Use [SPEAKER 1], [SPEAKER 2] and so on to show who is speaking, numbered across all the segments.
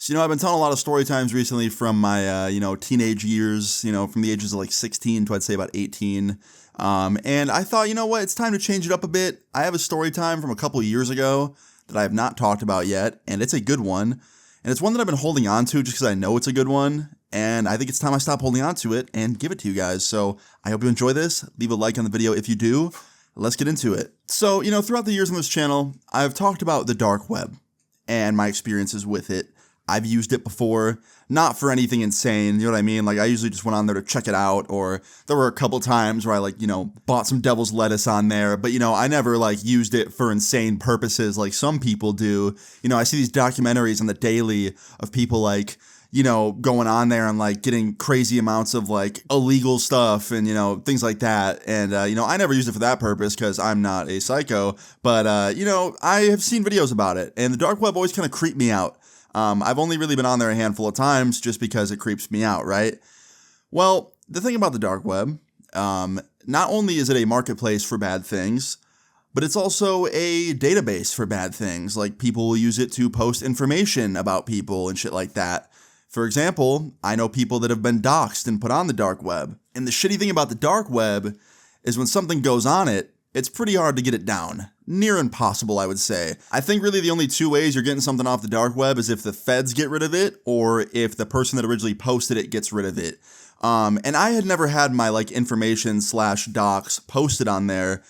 [SPEAKER 1] So, I've been telling a lot of story times recently from my, teenage years, from the ages of like 16 to I'd say about 18. And I thought, you know what, it's time to change it up a bit. I have a story time from a couple of years ago that I have not talked about yet, and it's a good one. And it's one that I've been holding on to just because I know it's a good one. And I think it's time I stop holding on to it and give it to you guys. So I hope you enjoy this. Leave a like on the video if you do. Let's get into it. So, throughout the years on this channel, I've talked about the dark web and my experiences with it. I've used it before, not for anything insane, you know what I mean? Like, I usually just went on there to check it out, or there were a couple times where I, bought some devil's lettuce on there, but, I never, used it for insane purposes like some people do. I see these documentaries on the daily of people, going on there and, getting crazy amounts of, illegal stuff and, things like that, and, I never used it for that purpose because I'm not a psycho, but, I have seen videos about it, and the dark web always kind of creeped me out. I've only really been on there a handful of times just because it creeps me out, right? Well, the thing about the dark web, not only is it a marketplace for bad things, but it's also a database for bad things. Like, people will use it to post information about people and shit like that. For example, I know people that have been doxxed and put on the dark web. And the shitty thing about the dark web is when something goes on it, it's pretty hard to get it down. Near impossible, I would say. I think really the only two ways you're getting something off the dark web is if the feds get rid of it or if the person that originally posted it gets rid of it. And I had never had my information/docs posted on there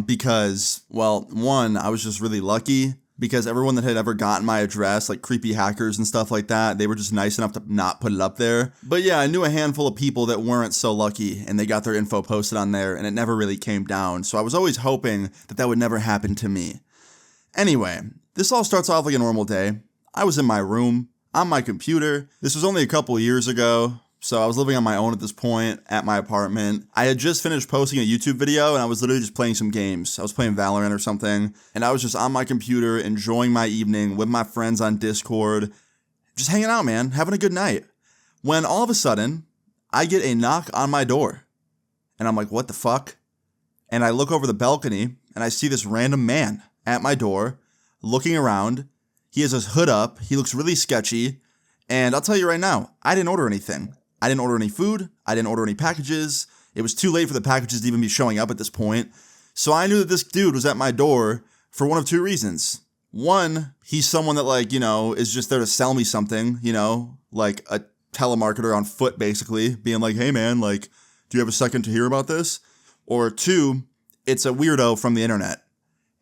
[SPEAKER 1] because, well, one, I was just really lucky because everyone that had ever gotten my address, like creepy hackers and stuff like that, they were just nice enough to not put it up there. But yeah, I knew a handful of people that weren't so lucky and they got their info posted on there and it never really came down. So I was always hoping that that would never happen to me. Anyway, this all starts off like a normal day. I was in my room, on my computer. This was only a couple years ago. So I was living on my own at this point at my apartment. I had just finished posting a YouTube video and I was literally just playing some games. I was playing Valorant or something, and I was just on my computer enjoying my evening with my friends on Discord, just hanging out, man, having a good night. When all of a sudden, I get a knock on my door. And I'm like, what the fuck? And I look over the balcony and I see this random man at my door looking around. He has his hood up. He looks really sketchy. And I'll tell you right now, I didn't order anything. I didn't order any food. I didn't order any packages. It was too late for the packages to even be showing up at this point. So I knew that this dude was at my door for one of two reasons. One, he's someone that is just there to sell me something, like a telemarketer on foot basically, being like, hey man, do you have a second to hear about this? Or two, it's a weirdo from the internet.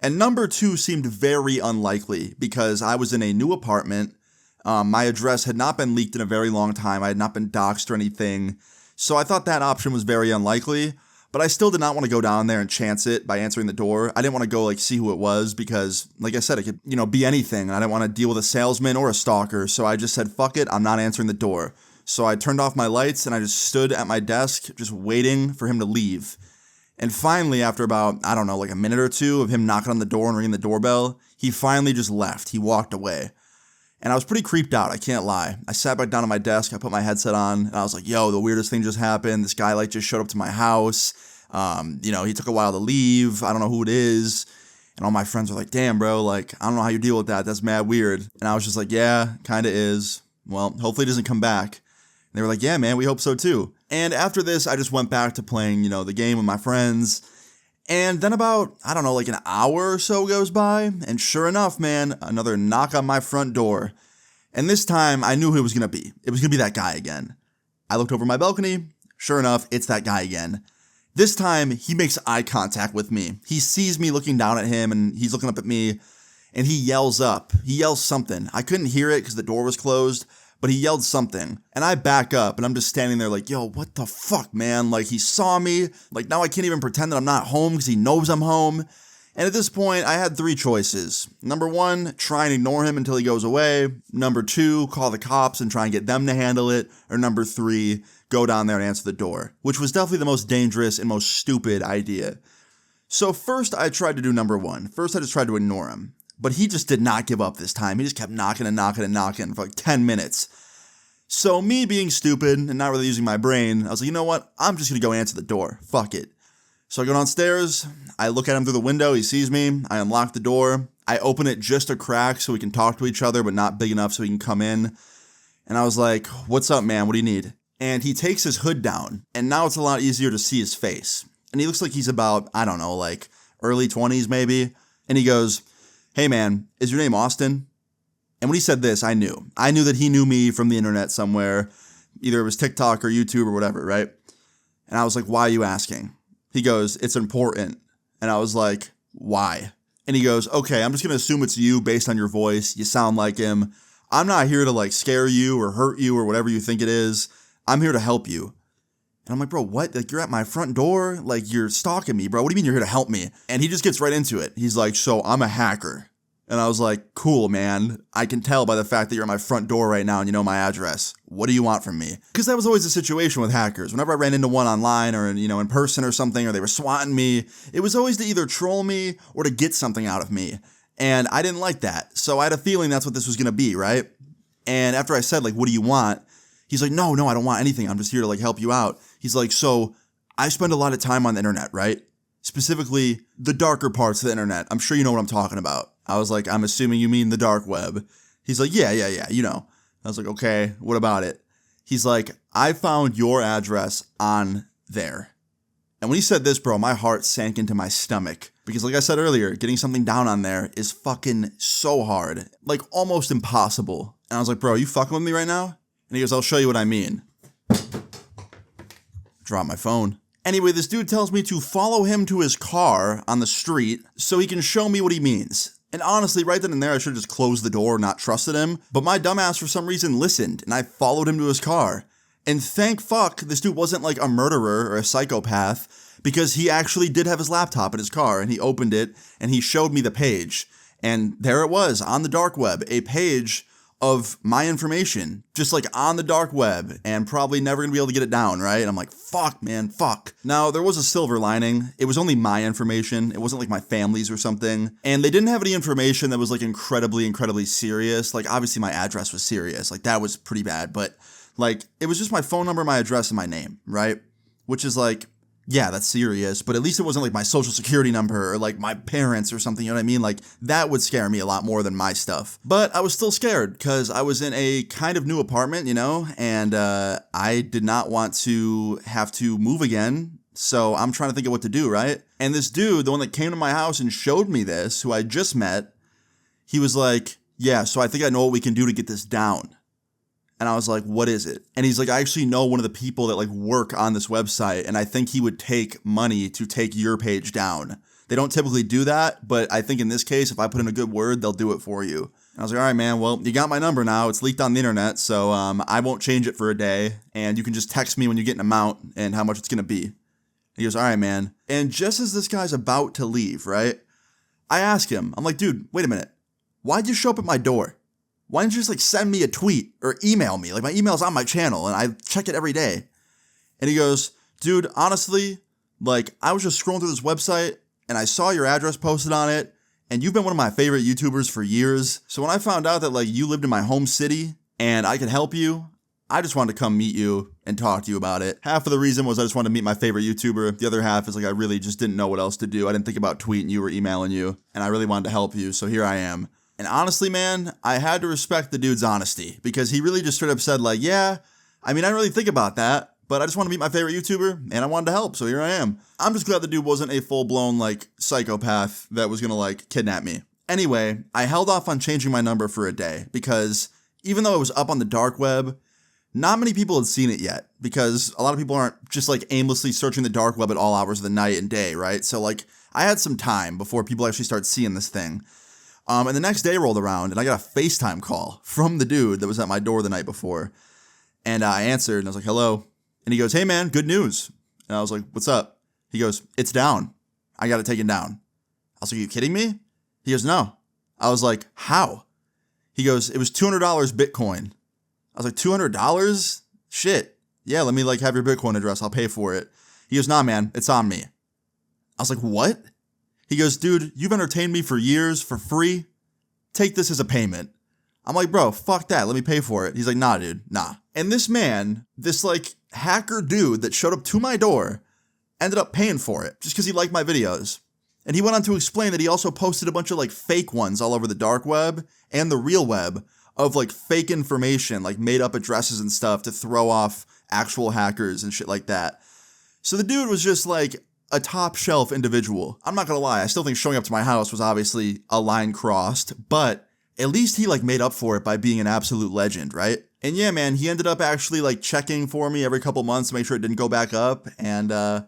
[SPEAKER 1] And number two seemed very unlikely because I was in a new apartment. My address had not been leaked in a very long time. I had not been doxxed or anything. So I thought that option was very unlikely, but I still did not want to go down there and chance it by answering the door. I didn't want to go see who it was because, like I said, it could, be anything. And I didn't want to deal with a salesman or a stalker. So I just said, fuck it, I'm not answering the door. So I turned off my lights and I just stood at my desk just waiting for him to leave. And finally, after about, a minute or two of him knocking on the door and ringing the doorbell, he finally just left. He walked away. And I was pretty creeped out, I can't lie. I sat back down at my desk, I put my headset on, and I was like, yo, the weirdest thing just happened. This guy just showed up to my house. He took a while to leave. I don't know who it is. And all my friends were like, damn, bro, I don't know how you deal with that. That's mad weird. And I was just like, yeah, kinda is. Well, hopefully it doesn't come back. And they were like, yeah, man, we hope so too. And after this, I just went back to playing, the game with my friends. And then about, an hour or so goes by, and sure enough, man, another knock on my front door. And this time, I knew who it was going to be. It was going to be that guy again. I looked over my balcony. Sure enough, it's that guy again. This time, he makes eye contact with me. He sees me looking down at him, and he's looking up at me, and he yells up. He yells something. I couldn't hear it because the door was closed, but he yelled something. And I back up, and I'm just standing there like, yo, what the fuck, man? He saw me. Now I can't even pretend that I'm not home because he knows I'm home. And at this point, I had three choices. Number one, try and ignore him until he goes away. Number two, call the cops and try and get them to handle it. Or number three, go down there and answer the door, which was definitely the most dangerous and most stupid idea. So first, I tried to do number one. First, I just tried to ignore him. But he just did not give up this time. He just kept knocking and knocking and knocking for 10 minutes. So me being stupid and not really using my brain, I was like, you know what? I'm just going to go answer the door. Fuck it. So I go downstairs. I look at him through the window. He sees me. I unlock the door. I open it just a crack so we can talk to each other, but not big enough so he can come in. And I was like, what's up, man? What do you need? And he takes his hood down, and now it's a lot easier to see his face. And he looks like he's about, I don't know, like early 20s maybe. And he goes, hey man, is your name Austin? And when he said this, I knew. I knew that he knew me from the internet somewhere. Either it was TikTok or YouTube or whatever, right? And I was like, why are you asking? He goes, it's important. And I was like, why? And he goes, okay, I'm just going to assume it's you based on your voice. You sound like him. I'm not here to like scare you or hurt you or whatever you think it is. I'm here to help you. And I'm like, bro, what? Like, you're at my front door? Like, you're stalking me, bro. What do you mean you're here to help me? And he just gets right into it. He's like, so I'm a hacker. And I was like, cool, man. I can tell by the fact that you're at my front door right now and you know my address. What do you want from me? Because that was always the situation with hackers. Whenever I ran into one online or, in person or something, or they were swatting me, it was always to either troll me or to get something out of me. And I didn't like that. So I had a feeling that's what this was going to be, right? And after I said, like, what do you want? He's like, no, I don't want anything. I'm just here to like help you out. He's like, so I spend a lot of time on the internet, right? Specifically, the darker parts of the internet. I'm sure you know what I'm talking about. I was like, I'm assuming you mean the dark web. He's like, yeah, you know. I was like, okay, what about it? He's like, I found your address on there. And when he said this, bro, my heart sank into my stomach. Because like I said earlier, getting something down on there is fucking so hard. Like almost impossible. And I was like, bro, are you fucking with me right now? And he goes, I'll show you what I mean. Drop my phone. Anyway, this dude tells me to follow him to his car on the street so he can show me what he means. And honestly, right then and there, I should have just closed the door, not trusted him. But my dumbass, for some reason, listened, and I followed him to his car. And thank fuck, this dude wasn't like a murderer or a psychopath, because he actually did have his laptop in his car, and he opened it, and he showed me the page. And there it was, on the dark web, a page of my information, just like on the dark web, and probably never gonna be able to get it down, right? And I'm like, fuck, man, fuck. Now, there was a silver lining. It was only my information. It wasn't like my family's or something. And they didn't have any information that was like incredibly serious. Like, obviously my address was serious. Like, that was pretty bad. But like, it was just my phone number, my address, and my name, right? Which is like, yeah, that's serious, but at least it wasn't like my social security number or like my parents or something, you know what I mean? Like, that would scare me a lot more than my stuff. But I was still scared because I was in a kind of new apartment, and I did not want to have to move again. So I'm trying to think of what to do, right? And this dude, the one that came to my house and showed me this, who I just met, he was like, yeah, so I think I know what we can do to get this down. And I was like, what is it? And he's like, I actually know one of the people that like work on this website, and I think he would take money to take your page down. They don't typically do that, but I think in this case, if I put in a good word, they'll do it for you. And I was like, all right, man, well, you got my number now. It's leaked on the internet, so I won't change it for a day, and you can just text me when you get an amount and how much it's going to be. And he goes, all right, man. And just as this guy's about to leave, right, I ask him, I'm like, dude, wait a minute. Why'd you show up at my door? Why didn't you just like send me a tweet or email me? Like, my email's on my channel and I check it every day. And he goes, dude, honestly, like, I was just scrolling through this website and I saw your address posted on it, and you've been one of my favorite YouTubers for years. So when I found out that like you lived in my home city and I could help you, I just wanted to come meet you and talk to you about it. Half of the reason was I just wanted to meet my favorite YouTuber. The other half is like I really just didn't know what else to do. I didn't think about tweeting you or emailing you, and I really wanted to help you. So here I am. And honestly, man, I had to respect the dude's honesty, because he really just straight up said like, yeah, I mean, I didn't really think about that, but I just want to meet my favorite YouTuber and I wanted to help. So here I am. I'm just glad the dude wasn't a full blown like psychopath that was going to like kidnap me. Anyway, I held off on changing my number for a day because even though it was up on the dark web, not many people had seen it yet, because a lot of people aren't just like aimlessly searching the dark web at all hours of the night and day, right? So like I had some time before people actually start seeing this thing. And the next day rolled around and I got a FaceTime call from the dude that was at my door the night before. And I answered and I was like, hello. And he goes, hey man, good news. And I was like, what's up? He goes, it's down. I got it taken down. I was like, are you kidding me? He goes, no. I was like, how? He goes, it was $200 Bitcoin. I was like, $200? Shit. Yeah, let me like have your Bitcoin address. I'll pay for it. He goes, nah, man, it's on me. I was like, what? He goes, dude, you've entertained me for years for free. Take this as a payment. I'm like, bro, fuck that. Let me pay for it. He's like, nah, dude, nah. And this man, this like hacker dude that showed up to my door, ended up paying for it just because he liked my videos. And he went on to explain that he also posted a bunch of like fake ones all over the dark web and the real web of like fake information, like made up addresses and stuff to throw off actual hackers and shit like that. So the dude was just like a top shelf individual. I'm not gonna lie, I still think showing up to my house was obviously a line crossed, but at least he like made up for it by being an absolute legend, right? And yeah, man, he ended up actually like checking for me every couple months to make sure it didn't go back up. And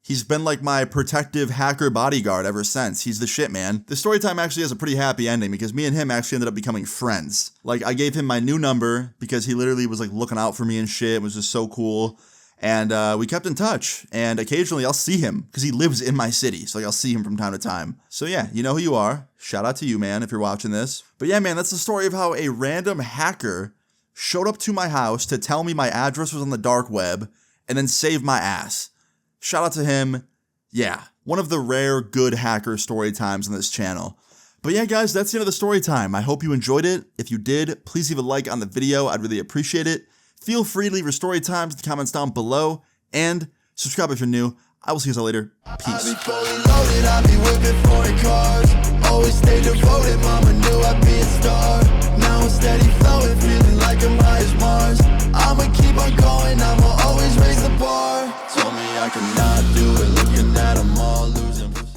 [SPEAKER 1] he's been like my protective hacker bodyguard ever since. He's the shit, man. The story time actually has a pretty happy ending because me and him actually ended up becoming friends. Like I gave him my new number because he literally was like looking out for me and shit. It was just so cool. And we kept in touch, and occasionally I'll see him because he lives in my city. So like, I'll see him from time to time. So yeah, you know who you are. Shout out to you, man, if you're watching this. But yeah, man, that's the story of how a random hacker showed up to my house to tell me my address was on the dark web and then saved my ass. Shout out to him. Yeah, one of the rare good hacker story times on this channel. But yeah, guys, that's the end of the story time. I hope you enjoyed it. If you did, please leave a like on the video. I'd really appreciate it. Feel free to leave your story times in the comments down below, and subscribe if you're new. I will see you guys later. Peace.